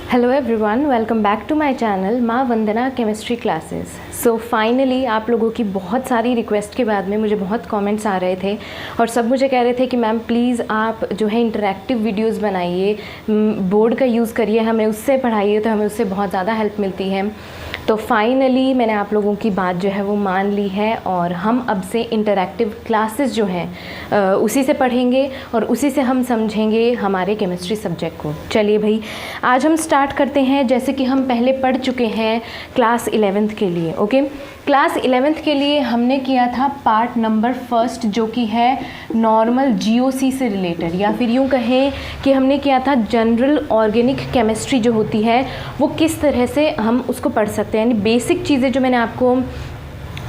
Hello everyone, welcome back to my channel Maa Vandana chemistry classes. So finally आप लोगों की बहुत सारी रिक्वेस्ट के बाद में मुझे बहुत कमेंट्स आ रहे थे और सब मुझे कह रहे थे कि मैम प्लीज़ आप जो है इंटरैक्टिव वीडियोस बनाइए, बोर्ड का यूज़ करिए, हमें उससे पढ़ाइए तो हमें उससे बहुत ज़्यादा हेल्प मिलती है। तो फाइनली मैंने आप लोगों की बात जो है वो मान ली है और हम अब से इंटरैक्टिव क्लासेस जो हैं उसी से पढ़ेंगे और उसी से हम समझेंगे हमारे केमिस्ट्री सब्जेक्ट को। चलिए भाई, आज हम स्टार्ट करते हैं। जैसे कि हम पहले पढ़ चुके हैं क्लास 11th के लिए। ओके, क्लास 11th के लिए हमने किया था पार्ट नंबर फर्स्ट, जो कि है नॉर्मल जीओसी से रिलेटेड, या फिर यूँ कहें कि हमने किया था जनरल ऑर्गेनिक केमिस्ट्री जो होती है वो किस तरह से हम उसको पढ़ सकते हैं। यानी बेसिक चीज़ें जो मैंने आपको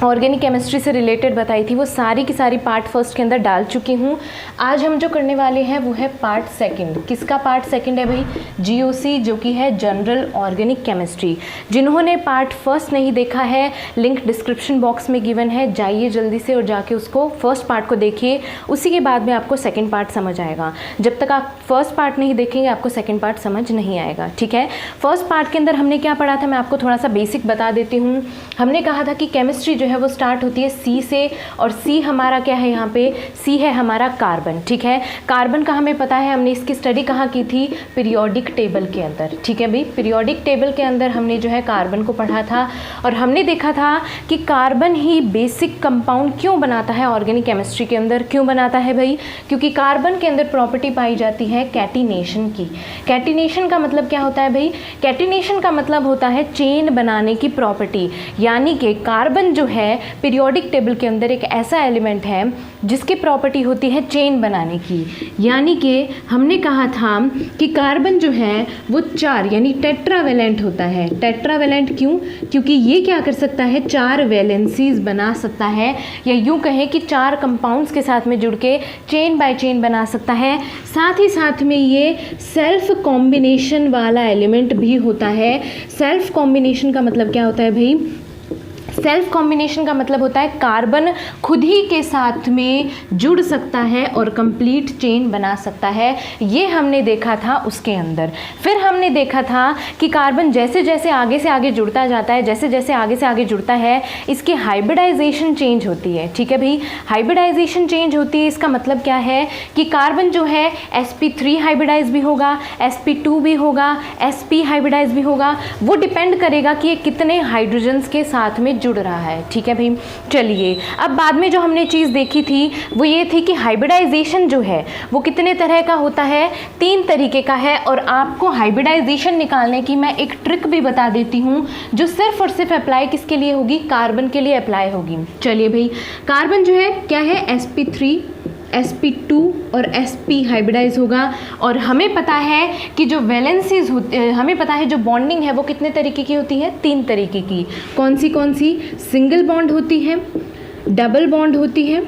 ऑर्गेनिक केमिस्ट्री से रिलेटेड बताई थी वो सारी की सारी पार्ट फर्स्ट के अंदर डाल चुकी हूँ। आज हम जो करने वाले हैं वो है पार्ट सेकंड। किसका पार्ट सेकंड है भाई? जीओसी, जो कि है जनरल ऑर्गेनिक केमिस्ट्री। जिन्होंने पार्ट फर्स्ट नहीं देखा है, लिंक डिस्क्रिप्शन बॉक्स में गिवन है, जाइए जल्दी से और जाके उसको फर्स्ट पार्ट को देखिए। उसी के बाद में आपको सेकेंड पार्ट समझ आएगा। जब तक आप फर्स्ट पार्ट नहीं देखेंगे आपको सेकेंड पार्ट समझ नहीं आएगा, ठीक है। फर्स्ट पार्ट के अंदर हमने क्या पढ़ा था, मैं आपको थोड़ा सा बेसिक बता देती हूँ। हमने कहा था कि केमिस्ट्री जो है वो स्टार्ट होती है सी से, और सी हमारा क्या है, यहाँ पे सी है हमारा कार्बन, ठीक है। कार्बन का हमें पता है, हमने इसकी स्टडी कहाँ की थी? पीरियोडिक टेबल के अंदर, ठीक है भाई। पीरियोडिक टेबल के अंदर हमने जो है कार्बन को पढ़ा था और हमने देखा था कि कार्बन ही बेसिक कंपाउंड क्यों बनाता है ऑर्गेनिक केमिस्ट्री के अंदर। क्यों बनाता है भाई? क्योंकि कार्बन के अंदर प्रॉपर्टी पाई जाती है कैटिनेशन की। कैटिनेशन का मतलब क्या होता है भाई? कैटिनेशन का मतलब होता है चेन बनाने की प्रॉपर्टी। यानी कि कार्बन जो है पीरियोडिक टेबल के अंदर एक ऐसा एलिमेंट है जिसकी प्रॉपर्टी होती है चेन बनाने की। यानी कि हमने कहा था कि कार्बन जो है वो 4 यानी टेट्रावेलेंट होता है। टेट्रावेलेंट क्यों? क्योंकि ये क्या कर सकता है? 4 वैलेंसीज बना सकता है, या यूँ कहें कि 4 कंपाउंड्स के साथ में जुड़ के चेन बाय चेन बना सकता है। साथ ही साथ में ये सेल्फ कॉम्बिनेशन वाला एलिमेंट भी होता है। सेल्फ कॉम्बिनेशन का मतलब क्या होता है भाई? सेल्फ कॉम्बिनेशन का मतलब होता है कार्बन खुद ही के साथ में जुड़ सकता है और कंप्लीट चेन बना सकता है। ये हमने देखा था उसके अंदर। फिर हमने देखा था कि कार्बन जैसे जैसे आगे से आगे जुड़ता जाता है, जैसे जैसे आगे से आगे जुड़ता है, इसकी हाइब्रिडाइजेशन चेंज होती है, ठीक है भाई। हाइब्रिडाइजेशन चेंज होती है, इसका मतलब क्या है कि कार्बन जो है sp3 हाइब्रिडाइज भी होगा, sp2 भी होगा, sp हाइब्रिडाइज भी होगा। वो डिपेंड करेगा कि ये कितने हाइड्रोजन्स के साथ में जुड़ रहा है, ठीक है भाई। चलिए, अब बाद में जो हमने चीज़ देखी थी वो ये थी कि हाइब्रिडाइजेशन जो है वो कितने तरह का होता है? 3 तरीके का है। और आपको हाइब्रिडाइजेशन निकालने की मैं एक ट्रिक भी बता देती हूँ जो सिर्फ और सिर्फ अप्लाई किसके लिए होगी? कार्बन के लिए अप्लाई होगी। चलिए भाई, कार्बन जो है क्या है? sp3, sp2 और sp हाइब्रिडाइज होगा। और हमें पता है कि जो वैलेंसीज होती, हमें पता है जो बॉन्डिंग है वो कितने तरीके की होती है? 3 तरीके की। कौन सी? सिंगल बॉन्ड होती है, डबल बॉन्ड होती है,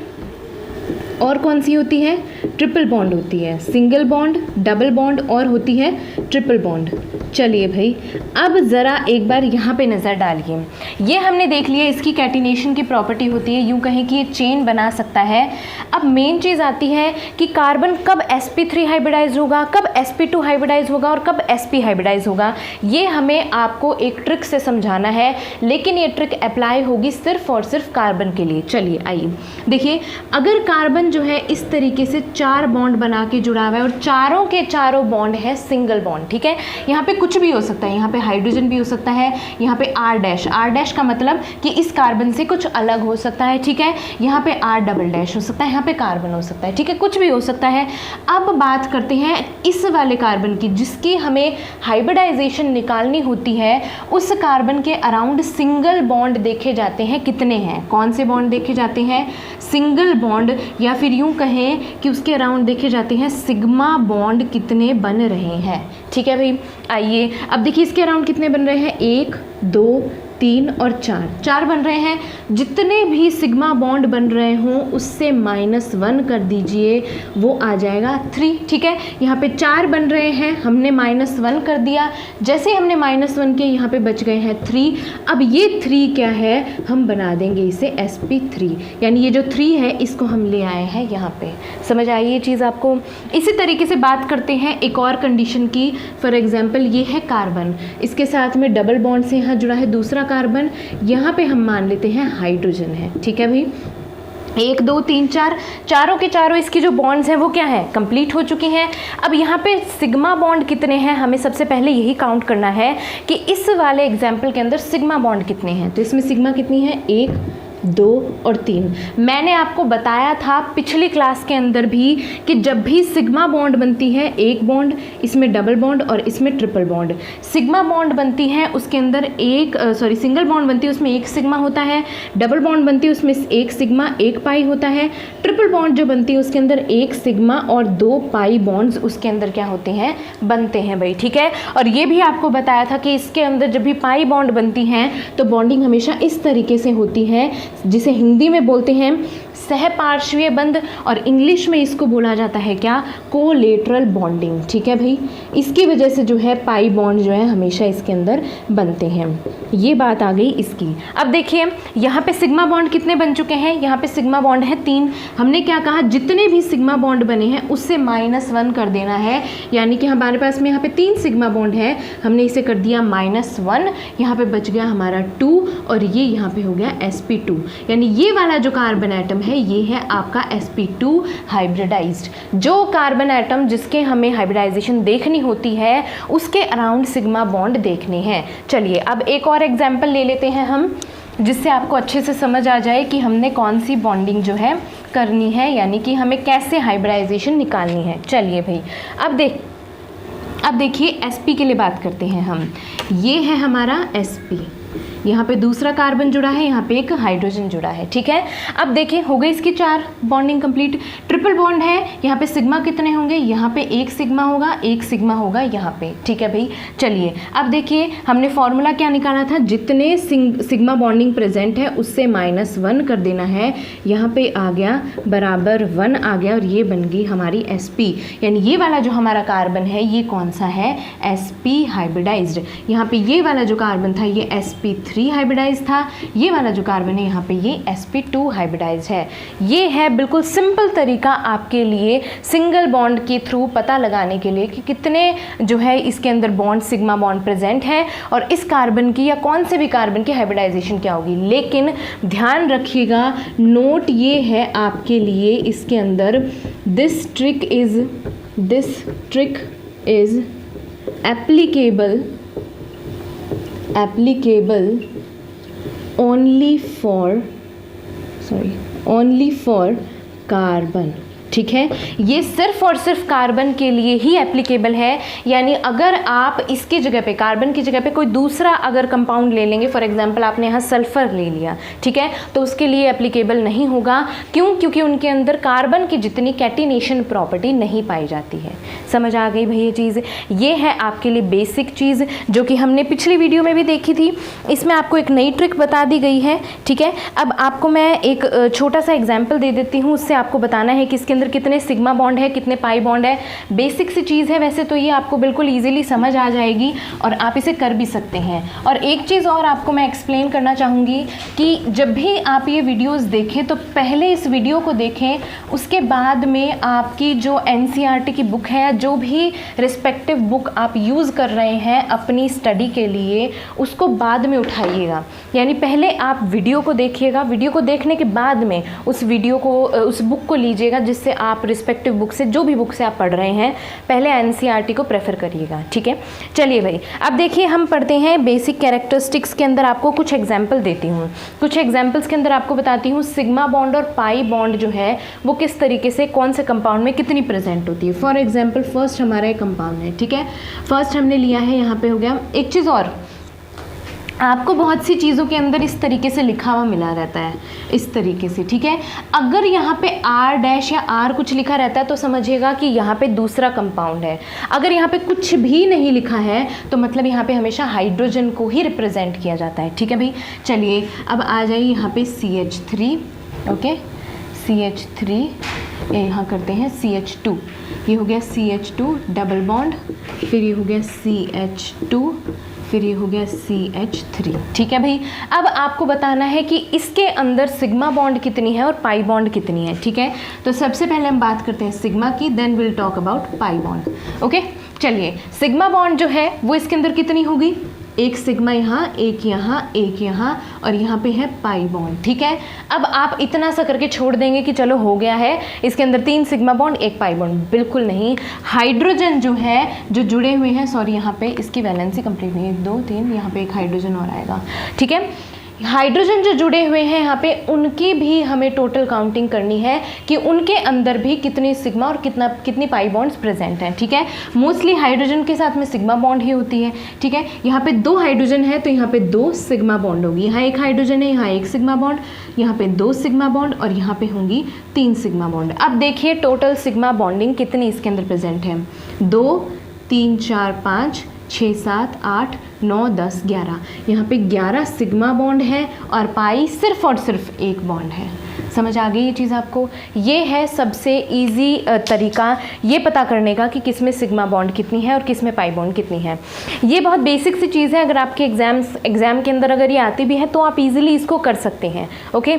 और कौन सी होती है? ट्रिपल बॉन्ड होती है। सिंगल बॉन्ड, डबल बॉन्ड और होती है ट्रिपल बॉन्ड। चलिए भाई, अब ज़रा एक बार यहाँ पे नज़र डालिए। ये हमने देख लिया इसकी कैटिनेशन की प्रॉपर्टी होती है, यूँ कहें कि ये चेन बना सकता है। अब मेन चीज़ आती है कि कार्बन कब sp3 हाइब्रिडाइज होगा, कब sp2 हाइब्रिडाइज होगा और कब sp हाइब्रिडाइज होगा। ये हमें आपको एक ट्रिक से समझाना है, लेकिन ये ट्रिक अप्लाई होगी सिर्फ और सिर्फ कार्बन के लिए। चलिए आइए देखिए, अगर कार्बन जो है इस तरीके से 4 बॉन्ड बना के जुड़ा हुआ है और चारों के चारों बॉन्ड है सिंगल बॉन्ड, ठीक है। यहाँ पे कुछ भी हो सकता है, यहाँ पे हाइड्रोजन भी हो सकता है, यहाँ पे R डैश, R डैश का मतलब कि इस कार्बन से कुछ अलग हो सकता है, ठीक है। यहाँ पे R डबल डैश हो सकता है, यहाँ पे कार्बन हो सकता है, ठीक है, कुछ भी हो सकता है। अब बात करते हैं इस वाले कार्बन की जिसकी हमें हाइब्रिडाइजेशन निकालनी होती है। उस कार्बन के अराउंड सिंगल बॉन्ड देखे जाते हैं। कितने हैं? कौन से बॉन्ड देखे जाते हैं? सिंगल बॉन्ड, या फिर यूँ कहें कि उसके अराउंड देखे जाते हैं सिग्मा बॉन्ड कितने बन रहे हैं, ठीक है भाई। आइए अब देखिए इसके अराउंड कितने बन रहे हैं? 1 2 3 और 4 बन रहे हैं। जितने भी सिग्मा बॉन्ड बन रहे हों उससे -1 कर दीजिए, वो आ जाएगा 3। ठीक है, यहाँ पे 4 बन रहे हैं, हमने -1 कर दिया, जैसे हमने -1 किया यहाँ पे बच गए हैं 3। अब ये 3 क्या है, हम बना देंगे इसे sp3, यानी ये जो 3 है इसको हम ले आए हैं यहाँ पे। समझ आई ये चीज़ आपको? इसी तरीके से बात करते हैं एक और कंडीशन की। फॉर एग्जांपल ये है कार्बन, इसके साथ में डबल बॉन्ड से यहाँ जुड़ा है दूसरा कार्बन, यहाँ पे हम मान लेते हैं हाइड्रोजन है। ठीक है भाई, 1 2 3 4, चारों के चारों इसकी जो बॉन्ड्स हैं वो क्या है, कंप्लीट हो चुकी हैं। अब यहाँ पे सिग्मा बॉन्ड कितने हैं, हमें सबसे पहले यही काउंट करना है कि इस वाले एग्जाम्पल के अंदर सिग्मा बॉन्ड कितने हैं। तो इसमें सिग्मा कितनी है, 1 2 और 3। मैंने आपको बताया था पिछली क्लास के अंदर भी कि जब भी सिग्मा बॉन्ड बनती है, एक बॉन्ड, इसमें डबल बॉन्ड और इसमें ट्रिपल बॉन्ड, सिग्मा बॉन्ड बनती है उसके अंदर सिंगल बॉन्ड बनती है उसमें 1 सिग्मा होता है, डबल बॉन्ड बनती है उसमें 1 सिग्मा 1 पाई होता है, ट्रिपल बॉन्ड जो बनती है उसके अंदर 1 सिग्मा और 2 पाई बॉन्ड्स उसके अंदर क्या होते हैं, बनते हैं भाई। ठीक है, और ये भी आपको बताया था कि इसके अंदर जब भी पाई बॉन्ड बनती हैं तो बॉन्डिंग हमेशा इस तरीके से होती है, जिसे हिंदी में बोलते हैं सहपार्श्वीय बंध, और इंग्लिश में इसको बोला जाता है क्या, कोलेटरल बॉन्डिंग। ठीक है भाई, इसकी वजह से जो है पाई बॉन्ड जो है हमेशा इसके अंदर बनते हैं। ये बात आ गई इसकी। अब देखिए यहाँ पे सिग्मा बॉन्ड कितने बन चुके हैं, यहाँ पे सिग्मा बॉन्ड है 3। हमने क्या कहा, जितने भी सिग्मा बॉन्ड बने हैं उससे -1 कर देना है, यानी कि हमारे पास में यहाँ पे 3 सिग्मा बॉन्ड है, हमने इसे कर दिया -1, यहाँ पे बच गया हमारा 2 और ये यहाँ पे हो गया sp2, यानी ये वाला जो कार्बन एटम है ये है आपका sp2 हाइब्रिडाइज्ड। जो कार्बन एटम जिसके हमें हाइब्रिडाइजेशन देखनी होती है उसके अराउंड सिग्मा बॉन्ड देखने हैं। चलिए अब एक और एग्जांपल ले लेते हैं हम, जिससे आपको अच्छे से समझ आ जाए कि हमने कौन सी बॉन्डिंग जो है करनी है, यानी कि हमें कैसे हाइब्रिडाइजेशन निकालनी है। चलिए भाई, अब देखिए sp के लिए बात करते हैं हम। ये है हमारा sp, यहाँ पे दूसरा कार्बन जुड़ा है, यहाँ पे एक हाइड्रोजन जुड़ा है। ठीक है, अब देखिए हो गई इसकी 4 बॉन्डिंग कंप्लीट। ट्रिपल बॉन्ड है, यहाँ पे सिग्मा कितने होंगे, यहाँ पे 1 सिग्मा होगा, 1 सिग्मा होगा यहाँ पे। ठीक है भाई, चलिए अब देखिए हमने फॉर्मूला क्या निकाला था, जितने सिग्मा बॉन्डिंग प्रेजेंट है उससे -1 कर देना है, यहाँ पे आ गया बराबर 1 आ गया, और ये बन गई हमारी sp, यानी ये वाला जो हमारा कार्बन है ये कौन सा है, sp हाइब्रिडाइज्ड। यहाँ पे ये वाला जो कार्बन था ये sp3 हाइब्रिडाइज था, ये वाला जो कार्बन है यहाँ पे ये sp2 हाइब्रिडाइज है। ये है बिल्कुल सिंपल तरीका आपके लिए सिंगल बॉन्ड के थ्रू पता लगाने के लिए कि कितने जो है इसके अंदर बॉन्ड सिग्मा बॉन्ड प्रेजेंट है और इस कार्बन की या कौन से भी कार्बन की हाइब्रिडाइजेशन क्या होगी। लेकिन ध्यान रखिएगा, नोट ये है आपके लिए इसके अंदर, this trick is applicable only for carbon। ठीक है, ये सिर्फ और सिर्फ कार्बन के लिए ही एप्लीकेबल है, यानी अगर आप इसकी जगह पे, कार्बन की जगह पे कोई दूसरा अगर कंपाउंड ले लेंगे, फॉर एग्जांपल आपने यहाँ सल्फर ले लिया, ठीक है, तो उसके लिए एप्लीकेबल नहीं होगा। क्यों? क्योंकि उनके अंदर कार्बन की जितनी कैटिनेशन प्रॉपर्टी नहीं पाई जाती है। समझ आ गई भाई ये चीज़? ये है आपके लिए बेसिक चीज़ जो कि हमने पिछली वीडियो में भी देखी थी। इसमें आपको एक नई ट्रिक बता दी गई है। ठीक है, अब आपको मैं एक छोटा सा एग्जाम्पल दे देती हूँ, उससे आपको बताना है कि इसके कितने सिग्मा बॉन्ड है, कितने पाई बॉन्ड है। बेसिक सी चीज़ है, वैसे तो ये आपको बिल्कुल इजीली समझ आ जाएगी और आप इसे कर भी सकते हैं। और एक चीज़ और आपको मैं एक्सप्लेन करना चाहूँगी कि जब भी आप ये वीडियोस देखें तो पहले इस वीडियो को देखें, उसके बाद में आपकी जो NCERT की बुक है, जो भी रिस्पेक्टिव बुक आप यूज़ कर रहे हैं अपनी स्टडी के लिए, उसको बाद में उठाइएगा। यानी पहले आप वीडियो को देखिएगा, वीडियो को देखने के बाद में उस बुक को लीजिएगा, जिससे आप रिस्पेक्टिव बुक से, जो भी बुक से आप पढ़ रहे हैं, पहले NCERT को प्रेफर करिएगा। ठीक है, चलिए भाई, अब देखिए हम पढ़ते हैं बेसिक कैरेक्टरिस्टिक्स के अंदर। आपको कुछ एग्जाम्पल देती हूँ, कुछ एग्जाम्पल्स के अंदर आपको बताती हूँ सिग्मा बॉन्ड और पाई बॉन्ड जो है वो किस तरीके से कौन से कंपाउंड में कितनी प्रेजेंट होती है। फॉर एग्जाम्पल फर्स्ट हमारा एक कंपाउंड है, ठीक है, फर्स्ट हमने लिया है, यहाँ पे हो गया। एक चीज़ और, आपको बहुत सी चीज़ों के अंदर इस तरीके से लिखा हुआ मिला रहता है, इस तरीके से, ठीक है। अगर यहाँ पे R डैश या R कुछ लिखा रहता है तो समझिएगा कि यहाँ पे दूसरा कंपाउंड है। अगर यहाँ पे कुछ भी नहीं लिखा है तो मतलब यहाँ पे हमेशा हाइड्रोजन को ही रिप्रेजेंट किया जाता है, ठीक है भाई। चलिए अब आ जाइए यहाँ पे CH3, ओके, CH3, यहाँ करते हैं CH2, ये हो गया CH2 डबल बॉन्ड, फिर ये हो गया CH2, फिर ये हो गया CH3, ठीक है भाई। अब आपको बताना है कि इसके अंदर सिग्मा बॉन्ड कितनी है और पाई बॉन्ड कितनी है, ठीक है। तो सबसे पहले हम बात करते हैं सिग्मा की, then will talk about pi bond, okay. चलिए सिग्मा बॉन्ड जो है वो इसके अंदर कितनी होगी, एक सिग्मा यहाँ, एक यहाँ, एक यहाँ, और यहाँ पे है पाई बॉन्ड, ठीक है। अब आप इतना सा करके छोड़ देंगे कि चलो हो गया है, इसके अंदर 3 सिग्मा बॉन्ड, 1 पाई बॉन्ड, बिल्कुल नहीं। हाइड्रोजन जो है जो जुड़े हुए हैं, सॉरी यहाँ पे इसकी वैलेंसी कंप्लीट नहीं है, 1 2 3, यहाँ पे एक हाइड्रोजन और आएगा, ठीक है। हाइड्रोजन जो जुड़े हुए हैं यहाँ पे, उनकी भी हमें टोटल काउंटिंग करनी है कि उनके अंदर भी कितनी सिग्मा और कितनी पाई बॉन्ड्स प्रेजेंट हैं, ठीक है। मोस्टली हाइड्रोजन के साथ में सिग्मा बॉन्ड ही होती है, ठीक है। यहाँ पे 2 हाइड्रोजन है तो यहाँ पे 2 सिग्मा बॉन्ड होगी, यहाँ 1 हाइड्रोजन है, यहाँ 1 सिग्मा बॉन्ड, यहाँ पे 2 सिग्मा बॉन्ड, और यहाँ पे होंगी 3 सिग्मा बॉन्ड। अब देखिए टोटल सिग्मा बॉन्डिंग कितनी इसके अंदर प्रेजेंट है, 2 3 4 5 6 7 8 9 10 11, यहाँ पे 11 सिग्मा बॉन्ड है और पाई सिर्फ और सिर्फ 1 बॉन्ड है। समझ आ गई ये चीज़ आपको। ये है सबसे इजी तरीका ये पता करने का कि किस में सिग्मा बॉन्ड कितनी है और किस में पाई बॉन्ड कितनी है। ये बहुत बेसिक सी चीज़ है, अगर आपके एग्ज़ाम के अंदर अगर ये आती भी है तो आप इजीली इसको कर सकते हैं, ओके।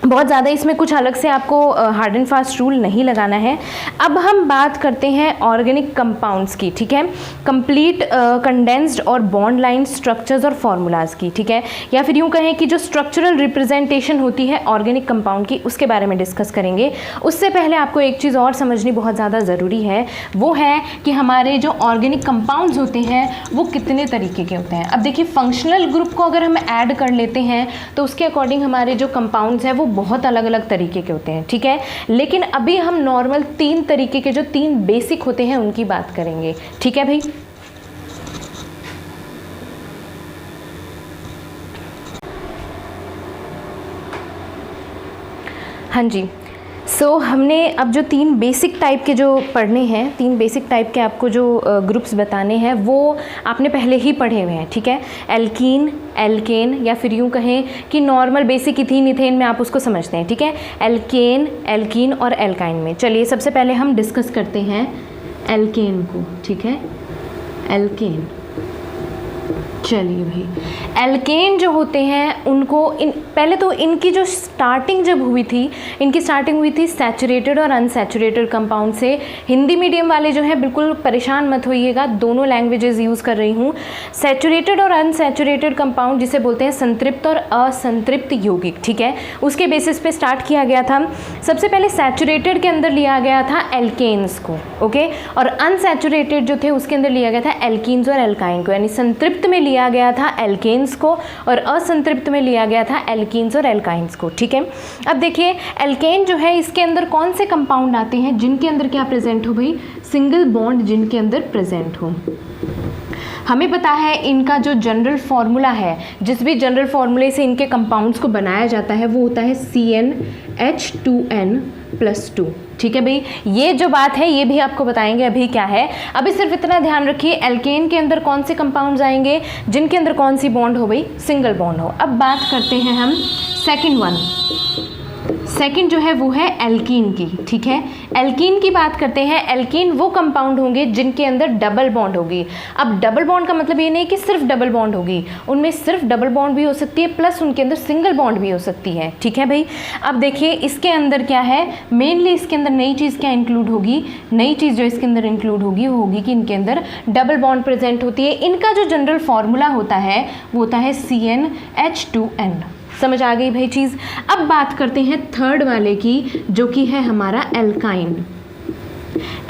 बहुत ज़्यादा इसमें कुछ अलग से आपको हार्ड एंड फास्ट रूल नहीं लगाना है। अब हम बात करते हैं ऑर्गेनिक कंपाउंड्स की, ठीक है, कंप्लीट कंडेंस्ड और बॉन्ड लाइन स्ट्रक्चर्स और फार्मूलाज की, ठीक है, या फिर यूँ कहें कि जो स्ट्रक्चरल रिप्रेजेंटेशन होती है ऑर्गेनिक कंपाउंड की, उसके बारे में डिस्कस करेंगे। उससे पहले आपको एक चीज़ और समझनी बहुत ज़्यादा ज़रूरी है, वो है कि हमारे जो ऑर्गेनिक कंपाउंड्स होते हैं वो कितने तरीके के होते हैं। अब देखिए फंक्शनल ग्रुप को अगर हम ऐड कर लेते हैं तो उसके अकॉर्डिंग हमारे जो कंपाउंड्स हैं वो बहुत अलग अलग तरीके के होते हैं, ठीक है। लेकिन अभी हम नॉर्मल 3 तरीके के जो 3 बेसिक होते हैं उनकी बात करेंगे, ठीक है भाई। हाँ जी, सो हमने अब जो 3 बेसिक टाइप के जो पढ़ने हैं, 3 बेसिक टाइप के आपको जो ग्रुप्स बताने हैं वो आपने पहले ही पढ़े हुए हैं, ठीक है। एल्कीन, एल्केन, या फिर यूँ कहें कि नॉर्मल बेसिक इथीन इथेन में आप उसको समझते हैं, ठीक है। एल्केन, एल्कीन और एल्काइन में चलिए सबसे पहले हम डिस्कस करते हैं एल्केन को, ठीक है। एल्केन, चलिए भाई, एल्केन जो होते हैं उनको पहले तो इनकी जो स्टार्टिंग जब हुई थी, इनकी स्टार्टिंग हुई थी सैचुरेटेड और अनसैचुरेटेड कंपाउंड से। हिंदी मीडियम वाले जो हैं बिल्कुल परेशान मत होइएगा, दोनों लैंग्वेजेस यूज़ कर रही हूँ। सैचुरेटेड और अनसैचुरेटेड कंपाउंड जिसे बोलते हैं संतृप्त और असंतृप्त यौगिक, ठीक है, उसके बेसिस पे स्टार्ट किया गया था। सबसे पहले सैचुरेटेड के अंदर लिया गया था एल्केन्स को, ओके, और अनसैचुरेटेड जो थे उसके अंदर लिया गया था एल्कीन्स और एल्काइन को, यानी संतृप्त में लिया गया था एल्केन्स को और असंतृप्त में लिया गया था एल्कीन्स और एल्काइंस को, ठीक है। अब देखिए एल्केन जो है इसके अंदर कौन से कंपाउंड आते हैं जिनके अंदर क्या प्रेजेंट हो भाई, सिंगल बॉन्ड जिनके अंदर प्रेजेंट हो। हमें पता है इनका जो जनरल फार्मूला है, जिस भी जनरल फार्मूले से इनके कंपाउंड्स को बनाया जाता है वो होता है CnH2n+2, ठीक है भाई। ये जो बात है ये भी आपको बताएंगे अभी क्या है। अभी सिर्फ इतना ध्यान रखिए एल्केन के अंदर कौन से कंपाउंड्स आएंगे जिनके अंदर कौन सी बॉन्ड हो भाई, सिंगल बॉन्ड हो। अब बात करते हैं हम सेकंड जो है वो है एल्कीन की, ठीक है। एल्कीन की बात करते हैं। एल्कीन वो कंपाउंड होंगे जिनके अंदर डबल बॉन्ड होगी। अब डबल बॉन्ड का मतलब ये नहीं कि सिर्फ डबल बॉन्ड होगी, उनमें सिर्फ डबल बॉन्ड भी हो सकती है प्लस उनके अंदर सिंगल बॉन्ड भी हो सकती है, ठीक है भाई। अब देखिए इसके अंदर क्या है, मेनली इसके अंदर नई चीज़ क्या इंक्लूड होगी, नई चीज़ जो इसके अंदर इंक्लूड होगी वो होगी कि इनके अंदर डबल बॉन्ड प्रेजेंट होती है। इनका जो जनरल फार्मूला होता है वो होता है CnH2n। समझ आ गई भाई चीज़। अब बात करते हैं थर्ड वाले की जो कि है हमारा एल्काइन।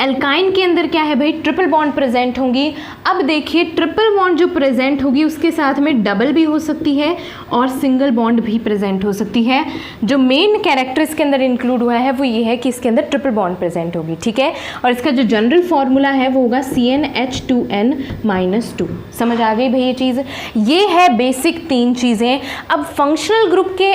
एल्काइन के अंदर क्या है भाई, ट्रिपल बॉन्ड प्रेजेंट होंगी। अब देखिए ट्रिपल बॉन्ड जो प्रेजेंट होगी उसके साथ में डबल भी हो सकती है और सिंगल बॉन्ड भी प्रेजेंट हो सकती है। जो मेन कैरेक्टर इसके अंदर इंक्लूड हुआ है वो ये है कि इसके अंदर ट्रिपल बॉन्ड प्रेजेंट होगी, ठीक है। और इसका जो जनरल फॉर्मूला है वो होगा CnH2n-2। समझ आ गई भाई ये चीज़। ये है बेसिक 3 चीज़ें। अब फंक्शनल ग्रुप के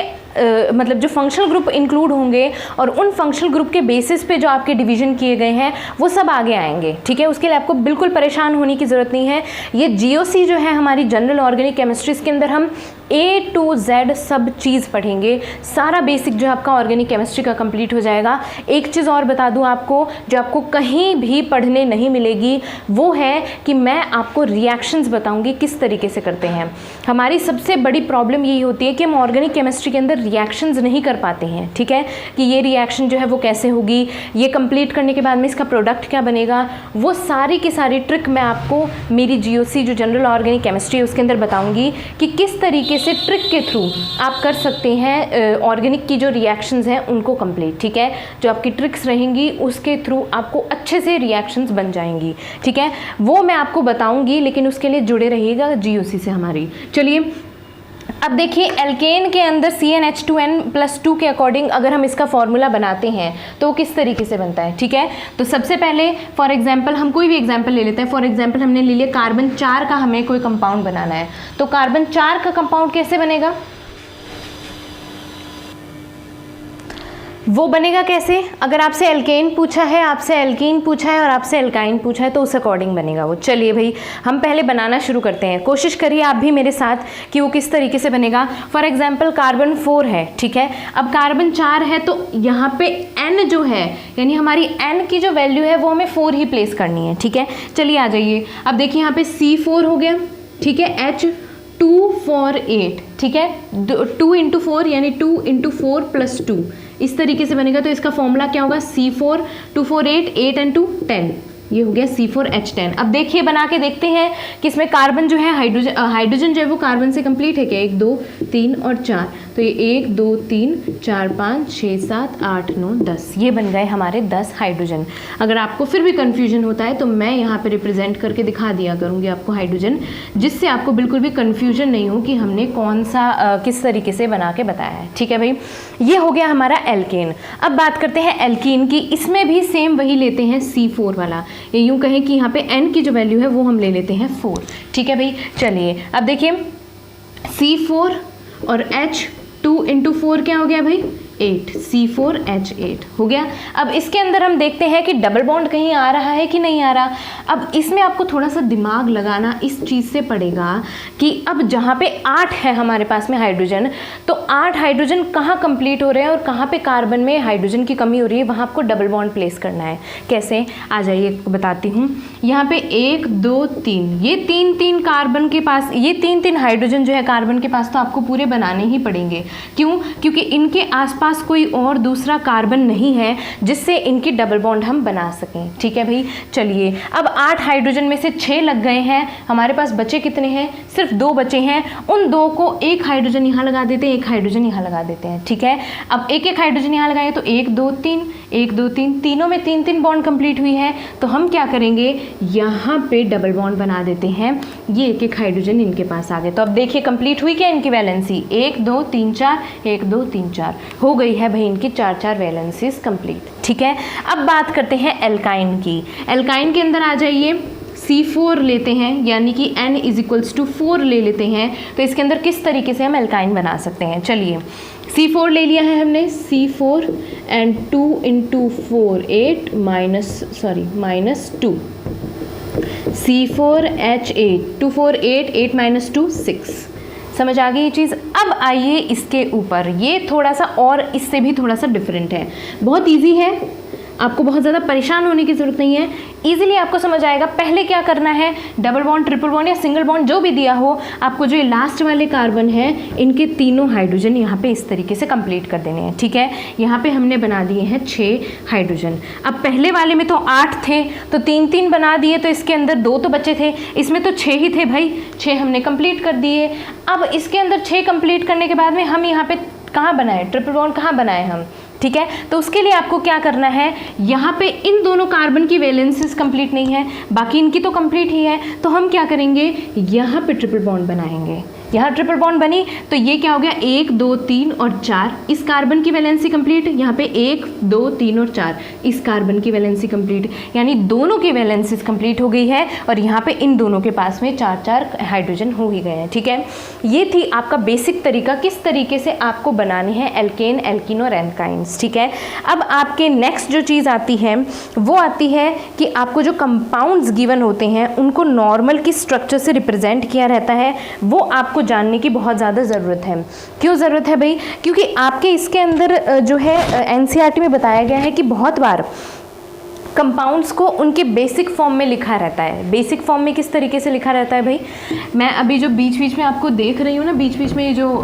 मतलब जो फंक्शनल ग्रुप इंक्लूड होंगे और उन फंक्शनल ग्रुप के बेसिस पे जो आपके डिवीजन किए गए हैं वो सब आगे आएंगे, ठीक है। उसके लिए आपको बिल्कुल परेशान होने की ज़रूरत नहीं है। ये GOC जो है हमारी जनरल ऑर्गेनिक केमिस्ट्री, इसके अंदर हम A to Z सब चीज़ पढ़ेंगे। सारा बेसिक जो आपका ऑर्गेनिक केमिस्ट्री का कंप्लीट हो जाएगा। एक चीज़ और बता दूं आपको, जो आपको कहीं भी पढ़ने नहीं मिलेगी, वो है कि मैं आपको रिएक्शंस बताऊंगी किस तरीके से करते हैं। हमारी सबसे बड़ी प्रॉब्लम यही होती है कि हम ऑर्गेनिक केमिस्ट्री के अंदर रिएक्शंस नहीं कर पाते हैं, ठीक है, कि ये रिएक्शन जो है वो कैसे होगी, ये कंप्लीट करने के बाद में इसका प्रोडक्ट क्या बनेगा। वो सारी की सारी ट्रिक मैं आपको मेरी GOC जो जनरल ऑर्गेनिक केमिस्ट्री है उसके अंदर बताऊंगी कि किस तरीके से ट्रिक के थ्रू आप कर सकते हैं ऑर्गेनिक की जो रिएक्शंस हैं उनको कंप्लीट, ठीक है। जो आपकी ट्रिक्स रहेंगी उसके थ्रू आपको अच्छे से रिएक्शंस बन जाएंगी, ठीक है। वो मैं आपको बताऊंगी, लेकिन उसके लिए जुड़े रहिएगा GOC से हमारी। चलिए अब देखिए एल्केन के अंदर CnH2n+2 के अकॉर्डिंग अगर हम इसका फॉर्मूला बनाते हैं तो वो किस तरीके से बनता है, ठीक है। तो सबसे पहले फॉर एग्जांपल हम कोई भी एग्जांपल ले लेते हैं। फॉर एग्जांपल हमने ले लिया कार्बन 4 का हमें कोई कंपाउंड बनाना है, तो कार्बन 4 का कंपाउंड कैसे बनेगा, वो बनेगा कैसे। अगर आपसे एल्केन पूछा है, आपसे एल्कीन पूछा है और आपसे एल्काइन पूछा है तो उस अकॉर्डिंग बनेगा वो। चलिए भाई हम पहले बनाना शुरू करते हैं। कोशिश करिए आप भी मेरे साथ कि वो किस तरीके से बनेगा। फॉर एग्जांपल कार्बन 4 है, ठीक है। अब कार्बन 4 है तो यहाँ पे N जो है, यानी हमारी N की जो वैल्यू है वो हमें 4 ही प्लेस करनी है, ठीक है। चलिए आ जाइए। अब देखिए यहाँ पे C4 हो गया, ठीक है। H248, ठीक है। 2 × 4 यानी 2 × 4 + 2 इस तरीके से बनेगा। तो इसका फॉर्मूला क्या होगा, C4 248 8 × 2 10, ये हो गया C4H10। अब देखिए बना के देखते हैं कि इसमें कार्बन जो है हाइड्रोजन जो है वो कार्बन से कंप्लीट है क्या। 1 2 3 और 4, तो ये 1 2 3 4 5 6 7 8 9 10, ये बन गए हमारे 10 हाइड्रोजन। अगर आपको फिर भी कन्फ्यूजन होता है तो मैं यहाँ पे रिप्रेजेंट करके दिखा दिया करूँगी आपको हाइड्रोजन, जिससे आपको बिल्कुल भी कन्फ्यूजन नहीं हो कि हमने कौन सा किस तरीके से बना के बताया है, ठीक है भाई। ये हो गया हमारा एल्केन। अब बात करते हैं एल्कीन की। इसमें भी सेम वही लेते हैं C4 वाला, ये यूँ कहें कि यहाँ पे N की जो वैल्यू है वो हम ले लेते हैं 4, ठीक है भाई। चलिए अब देखिए C4 और H2 × 4 क्या हो गया भाई, 8, C4H8 हो गया। अब इसके अंदर हम देखते हैं कि डबल बॉन्ड कहीं आ रहा है कि नहीं आ रहा। अब इसमें आपको थोड़ा सा दिमाग लगाना इस चीज़ से पड़ेगा कि अब जहाँ पे 8 है हमारे पास में हाइड्रोजन, तो 8 हाइड्रोजन कहाँ कंप्लीट हो रहे हैं और कहाँ पे कार्बन में हाइड्रोजन की कमी हो रही है, वहाँ आपको डबल बॉन्ड प्लेस करना है। कैसे, आ जाइए बताती हूँ। यहाँ पे 1 2 3, ये 3 कार्बन के पास, ये 3 हाइड्रोजन जो है कार्बन के पास, तो आपको पूरे बनाने ही पड़ेंगे। क्यों, क्योंकि इनके आसपास कोई और दूसरा कार्बन नहीं है जिससे इनकी डबल बॉन्ड हम बना सकें, ठीक है भाई। चलिए अब 8 हाइड्रोजन में से 6 लग गए हैं, हमारे पास बचे कितने हैं, सिर्फ 2 बचे हैं। उन 2 को एक हाइड्रोजन यहाँ लगा देते हैं, एक हाइड्रोजन यहाँ लगा देते हैं, ठीक है। अब एक हाइड्रोजन यहाँ लगाए तो 1 2 3 1 2 3, तीनों में 3 बॉन्ड कंप्लीट हुई है। तो हम क्या करेंगे, यहाँ पे डबल बॉन्ड बना देते हैं। ये एक हाइड्रोजन इनके पास आ गए। तो अब देखिए कंप्लीट हुई क्या इनकी वैलेंसी, 1 2 3 4 1 2 3 4 हो गई है भाई इनकी 4 वैलेंसीज कंप्लीट, ठीक है। अब बात करते हैं एल्काइन की। एल्काइन के अंदर आ जाइए, C4 लेते हैं, यानी कि N = 4 ले लेते हैं। तो इसके अंदर किस तरीके से हम एल्काइन बना सकते हैं। चलिए C4 ले लिया है हमने, C4 and 2 × 4 8 -2 C4H8 2 4 8 8 - 2 6। समझ आ गई ये चीज़। अब आइए इसके ऊपर, ये थोड़ा सा और इससे भी थोड़ा सा डिफरेंट है, बहुत इजी है, आपको बहुत ज़्यादा परेशान होने की ज़रूरत नहीं है, इजीली आपको समझ आएगा। पहले क्या करना है, डबल बॉन्ड ट्रिपल बॉन्ड या सिंगल बॉन्ड जो भी दिया हो, आपको जो ये लास्ट वाले कार्बन है इनके तीनों हाइड्रोजन यहाँ पे इस तरीके से कंप्लीट कर देने हैं, ठीक है। यहाँ पे हमने बना दिए हैं 6 हाइड्रोजन। अब पहले वाले में तो 8 थे, तो 3 बना दिए, तो इसके अंदर 2 तो बचे थे, इसमें तो 6 ही थे भाई, 6 हमने कंप्लीट कर दिए। अब इसके अंदर 6 कंप्लीट करने के बाद में हम यहाँ पे कहाँ बनाए, ट्रिपल बॉन्ड कहाँ बनाए हम, ठीक है। तो उसके लिए आपको क्या करना है, यहाँ पे इन दोनों कार्बन की वैलेंसीज कंप्लीट नहीं है, बाकी इनकी तो कंप्लीट ही है, तो हम क्या करेंगे, यहाँ पे ट्रिपल बॉन्ड बनाएंगे। यहाँ ट्रिपल बॉन्ड बनी तो ये क्या हो गया, 1 2 3 और 4, इस कार्बन की वैलेंसी कंप्लीट, यहाँ पे 1 2 3 और 4, इस कार्बन की वैलेंसी कंप्लीट, यानी दोनों की वैलेंसीज कंप्लीट हो गई है और यहाँ पे इन दोनों के पास में 4 हाइड्रोजन हो ही गए हैं। ठीक है, ये थी आपका बेसिक तरीका किस तरीके से आपको बनाने हैं एल्केन, एल्कीन और एल्काइंस। ठीक है, अब आपके नेक्स्ट जो चीज़ आती है वो आती है कि आपको जो कंपाउंड्स गिवन होते हैं उनको नॉर्मल की स्ट्रक्चर से रिप्रेजेंट किया रहता है, वो आपको जानने की बहुत ज़्यादा ज़रूरत है। क्यों ज़रूरत है भाई, क्योंकि आपके इसके अंदर जो है एनसीईआरटी में बताया गया है कि बहुत बार कंपाउंड्स को उनके बेसिक फॉर्म में लिखा रहता है। बेसिक फॉर्म में किस तरीके से लिखा रहता है भाई, मैं अभी जो बीच बीच में आपको देख रही हूँ ना, बीच बीच में ये जो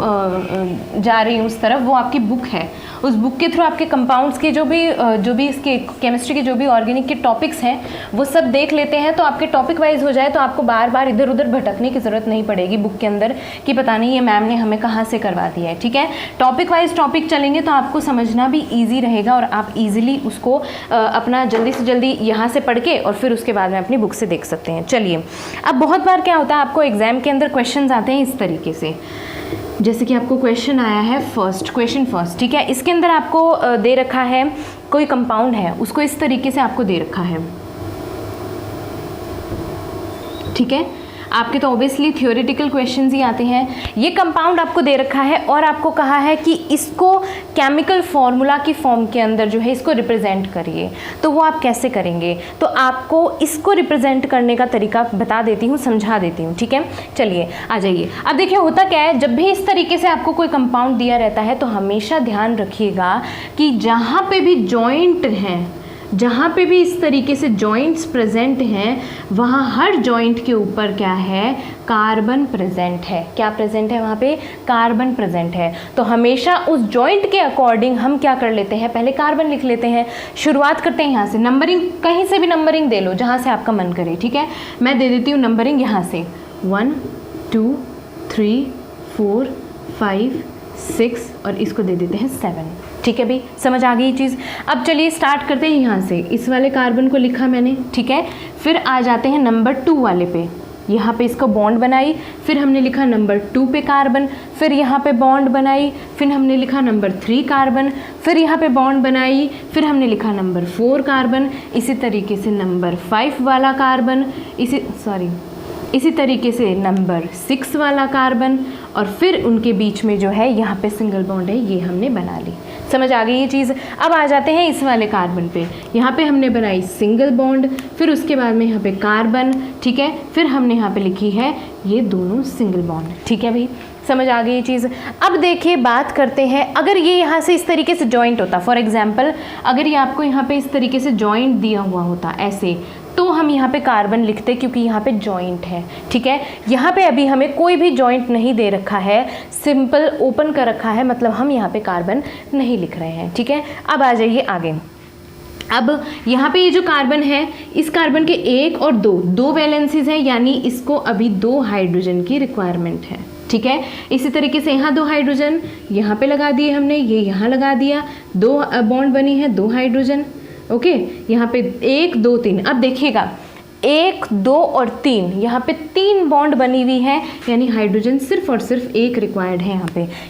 जा रही हूँ उस तरफ, वो आपकी बुक है, उस बुक के थ्रू आपके कंपाउंड्स के जो भी इसके केमिस्ट्री के जो भी ऑर्गेनिक के टॉपिक्स हैं वो सब देख लेते हैं, तो आपके टॉपिक वाइज हो जाए, तो आपको बार बार इधर उधर भटकने की ज़रूरत नहीं पड़ेगी बुक के अंदर कि पता नहीं ये मैम ने हमें कहाँ से करवा दिया है। ठीक है, टॉपिक वाइज टॉपिक चलेंगे तो आपको समझना भी ईजी रहेगा और आप ईजिली उसको अपना जल्दी से जल्दी यहाँ से पढ़ के और फिर उसके बाद में अपनी बुक से देख सकते हैं। चलिए, अब बहुत बार क्या होता है, आपको एग्जाम के अंदर क्वेश्चंस आते हैं इस तरीके से, जैसे कि आपको क्वेश्चन आया है क्वेश्चन फर्स्ट। ठीक है, इसके अंदर आपको दे रखा है कोई कंपाउंड है, उसको इस तरीके से आपको दे रखा है। ठीक है, आपके तो ऑब्वियसली थियोरेटिकल क्वेश्चंस ही आते हैं। ये कंपाउंड आपको दे रखा है और आपको कहा है कि इसको केमिकल फॉर्मूला की फॉर्म के अंदर जो है इसको रिप्रेजेंट करिए, तो वो आप कैसे करेंगे, तो आपको इसको रिप्रेजेंट करने का तरीका बता देती हूँ, समझा देती हूँ। ठीक है, चलिए आ जाइए। अब देखिए होता क्या है, जब भी इस तरीके से आपको कोई कंपाउंड दिया रहता है तो हमेशा ध्यान रखिएगा कि जहाँ पे भी जॉइंट हैं, जहाँ पे भी इस तरीके से जॉइंट्स प्रेजेंट हैं, वहाँ हर जॉइंट के ऊपर क्या है, कार्बन प्रेजेंट है। क्या प्रेजेंट है वहाँ पे, कार्बन प्रेजेंट है। तो हमेशा उस जॉइंट के अकॉर्डिंग हम क्या कर लेते हैं, पहले कार्बन लिख लेते हैं। शुरुआत करते हैं यहाँ से, नंबरिंग कहीं से भी नंबरिंग दे लो जहाँ से आपका मन करे। ठीक है, मैं दे देती हूँ नंबरिंग यहाँ से 1 2 3 4 5 6 और इसको दे देते हैं 7। ठीक है भाई, समझ आ गई चीज़। अब चलिए स्टार्ट करते हैं यहाँ से, इस वाले कार्बन को लिखा मैंने। ठीक है, फिर आ जाते हैं नंबर 2 वाले पे, यहाँ पे इसको बॉन्ड बनाई, फिर हमने लिखा नंबर 2 पे कार्बन, फिर यहाँ पे बॉन्ड बनाई, फिर हमने लिखा नंबर 3 कार्बन, फिर यहाँ पे बॉन्ड बनाई, फिर हमने लिखा नंबर 4 कार्बन, इसी तरीके से नंबर 5 वाला कार्बन, इसी तरीके से नंबर 6 वाला कार्बन, और फिर उनके बीच में जो है यहाँ पे सिंगल बॉन्ड है, ये हमने बना ली। समझ आ गई ये चीज़। अब आ जाते हैं इस वाले कार्बन पे, यहाँ पे हमने बनाई सिंगल बॉन्ड, फिर उसके बाद में यहाँ पे कार्बन। ठीक है, फिर हमने यहाँ पे लिखी है ये दोनों सिंगल बॉन्ड। ठीक है भाई, समझ आ गई ये चीज़। अब देखिए बात करते हैं, अगर ये यहाँ से इस तरीके से जॉइंट होता, फॉर एग्जाम्पल अगर ये आपको यहाँ पे इस तरीके से जॉइंट दिया हुआ होता ऐसे, तो हम यहाँ पे कार्बन लिखते क्योंकि यहाँ पे जॉइंट है। ठीक है, यहाँ पे अभी हमें कोई भी जॉइंट नहीं दे रखा है, सिंपल ओपन कर रखा है, मतलब हम यहाँ पे कार्बन नहीं लिख रहे हैं। ठीक है, अब आ जाइए आगे। अब यहाँ पे ये जो कार्बन है, इस कार्बन के 1 और 2 वैलेंसीज हैं, यानी इसको अभी 2 हाइड्रोजन की रिक्वायरमेंट है। ठीक है, इसी तरीके से यहाँ 2 हाइड्रोजन यहाँ पे लगा दिए हमने, ये यहाँ लगा दिया, 2 बॉन्ड बनी है, 2 हाइड्रोजन। ओके, यहाँ पे 1 2 3। अब देखिएगा 1 2 और 3, यहाँ पे 3 बॉन्ड बनी हुई है, यानी हाइड्रोजन सिर्फ और सिर्फ 1 रिक्वायर्ड है।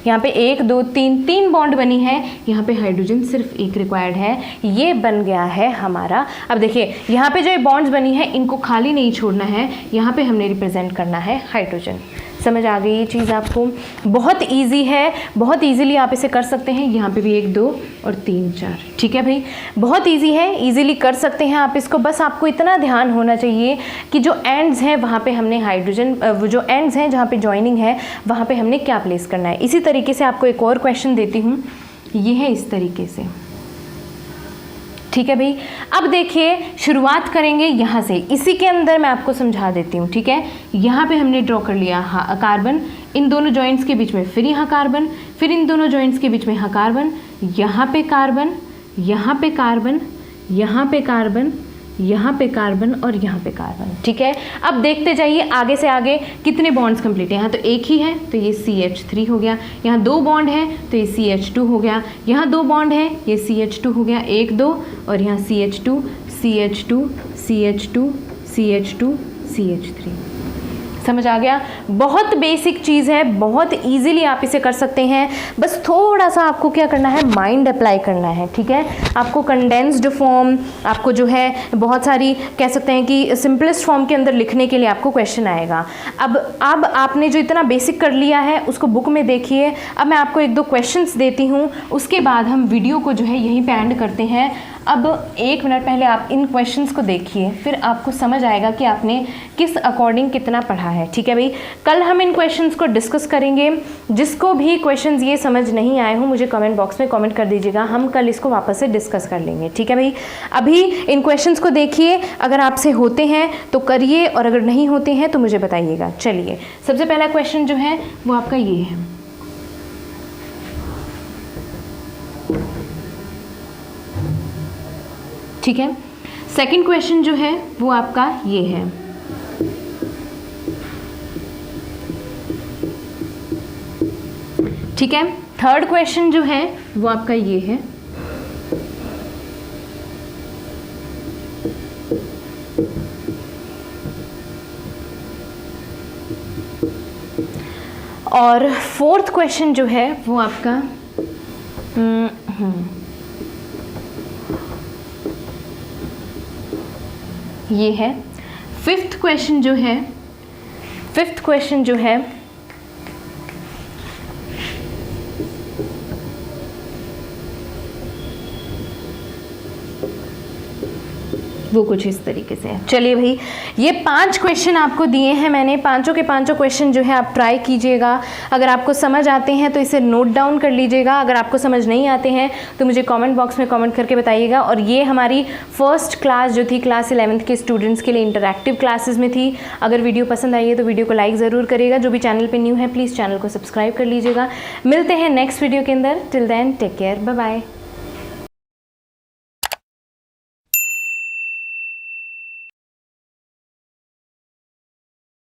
यहाँ पे 1 2 3 बॉन्ड बनी है, यहाँ पे हाइड्रोजन सिर्फ 1 रिक्वायर्ड है। ये बन गया है हमारा। अब देखिए यहाँ पे जो बॉन्ड्स बनी है इनको खाली नहीं छोड़ना है, यहाँ पे हमने रिप्रेजेंट करना है हाइड्रोजन। समझ आ गई ये चीज़ आपको, बहुत इजी है, बहुत इजीली आप इसे कर सकते हैं। यहाँ पे भी 1 2 और 3 4। ठीक है भाई, बहुत इजी है, इजीली कर सकते हैं आप इसको। बस आपको इतना ध्यान होना चाहिए कि जो एंड्स हैं वहाँ पे हमने हाइड्रोजन, वो जो एंड्स हैं जहाँ पे जॉइनिंग है वहाँ पे हमने क्या प्लेस करना है। इसी तरीके से आपको एक और क्वेश्चन देती हूँ, ये है इस तरीके से। ठीक है भाई, अब देखिए शुरुआत करेंगे यहाँ से, इसी के अंदर मैं आपको समझा देती हूँ। ठीक है, यहाँ पे हमने ड्रॉ कर लिया कार्बन, इन दोनों जॉइंट्स के बीच में फिर यहाँ कार्बन, फिर इन दोनों जॉइंट्स के बीच में यहाँ कार्बन, यहाँ पे कार्बन, यहाँ पे कार्बन, यहाँ पे कार्बन, यहाँ पे कार्बन और यहाँ पे कार्बन, ठीक है। अब देखते जाइए आगे से आगे कितने बॉन्ड्स कंप्लीट हैं। यहाँ तो एक ही है तो ये CH3 हो गया, यहाँ 2 बॉन्ड हैं तो ये CH2 हो गया, यहाँ 2 बॉन्ड हैं ये CH2 हो गया, 1 2, और यहाँ CH2 CH2 CH2 CH2 CH3। समझ आ गया? बहुत बेसिक चीज़ है, बहुत इजीली आप इसे कर सकते हैं। बस थोड़ा सा आपको क्या करना है, माइंड अप्लाई करना है, ठीक है। आपको कंडेंस्ड फॉर्म, आपको जो है बहुत सारी कह सकते हैं कि सिंपलेस्ट फॉर्म के अंदर लिखने के लिए आपको क्वेश्चन आएगा। अब आपने जो इतना बेसिक कर लिया है उसको बुक में देखिए। अब मैं आपको 1-2 क्वेश्चंस देती हूँ, उसके बाद हम वीडियो को जो है यहीं पे एंड करते हैं। अब 1 मिनट पहले आप इन क्वेश्चंस को देखिए, फिर आपको समझ आएगा कि आपने किस अकॉर्डिंग कितना पढ़ा है, ठीक है भाई। कल हम इन क्वेश्चंस को डिस्कस करेंगे। जिसको भी क्वेश्चंस ये समझ नहीं आए हो मुझे कमेंट बॉक्स में कमेंट कर दीजिएगा, हम कल इसको वापस से डिस्कस कर लेंगे, ठीक है भाई। अभी इन क्वेश्चंस को देखिए, अगर आपसे होते हैं तो करिए और अगर नहीं होते हैं तो मुझे बताइएगा। चलिए, सबसे पहला क्वेश्चन जो है वो आपका ये है, ठीक है। सेकंड क्वेश्चन जो है वो आपका ये है, ठीक है। थर्ड क्वेश्चन जो है वो आपका ये है, और फोर्थ क्वेश्चन जो है वो आपका ये है। फिफ्थ क्वेश्चन जो है वो कुछ इस तरीके से है। चलिए भाई, ये 5 क्वेश्चन आपको दिए हैं मैंने, पांचों के पांचों क्वेश्चन जो है आप ट्राई कीजिएगा। अगर आपको समझ आते हैं तो इसे नोट डाउन कर लीजिएगा, अगर आपको समझ नहीं आते हैं तो मुझे कमेंट बॉक्स में कमेंट करके बताइएगा। और ये हमारी फर्स्ट क्लास जो थी क्लास 11th के स्टूडेंट्स के लिए इंटरैक्टिव क्लासेस में थी। अगर वीडियो पसंद आई है तो वीडियो को लाइक ज़रूर करिएगा। जो भी चैनल पर न्यू है प्लीज़ चैनल को सब्सक्राइब कर लीजिएगा। मिलते हैं नेक्स्ट वीडियो के अंदर। Till then take care, bye bye.